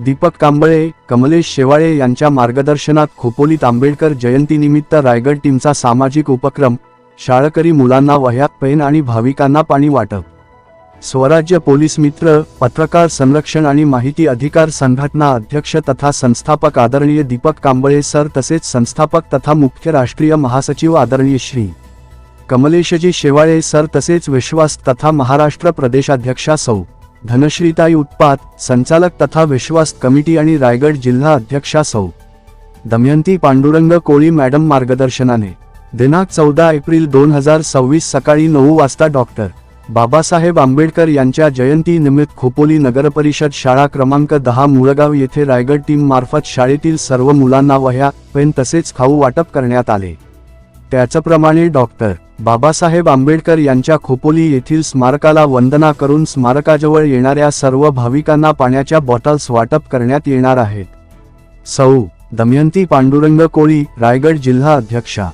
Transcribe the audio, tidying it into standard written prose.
दीपक कांबळे, कमलेश शेवाळे यांच्या मार्गदर्शनात खोपोलीत आंबेडकर जयंतीनिमित्त रायगड टीमचा सामाजिक उपक्रम, शाळकरी मुलांना वह्या, पेन आणि भाविकांना पाणी वाटप. स्वराज्य पोलीस मित्र, पत्रकार संरक्षण आणि माहिती अधिकार संघटना अध्यक्ष तथा संस्थापक आदरणीय दीपक कांबळे सर तसेच संस्थापक तथा मुख्य राष्ट्रीय महासचिव आदरणीय श्री कमलेशजी शेवाळे सर तसेच विश्वास तथा महाराष्ट्र प्रदेशाध्यक्षा सौ धनश्रीताई उत्पात, संचालक तथा विश्वास कमिटी आणि रायगड जिल्हा अध्यक्षा सौ दमयंती पांडुरंग कोळी मॅडम मार्गदर्शनाने दिनांक 14 एप्रिल 2026 सकाळी 9 वाजता डॉक्टर बाबासाहेब आंबेडकर यांच्या जयंती निमित्त खोपोली नगरपरिषद शाळा क्रमांक 10 मुळगाव येथे रायगड टीम मार्फत शाळेतील सर्व मुलांना वह्या, पेन तसेच खाऊ वाटप करण्यात आले. त्याचप्रमाणे डॉक्टर बाबासाहेब आंबेडकर यांच्या खोपोली येथील स्मारकाला वंदना करून स्मारकाजवळ येणाऱ्या सर्व भाविकांना पाण्याच्या बॉटल्स वाटप करण्यात येणार आहेत. सौ दमयंती पांडुरंग कोळी, रायगड जिल्हा अध्यक्षा.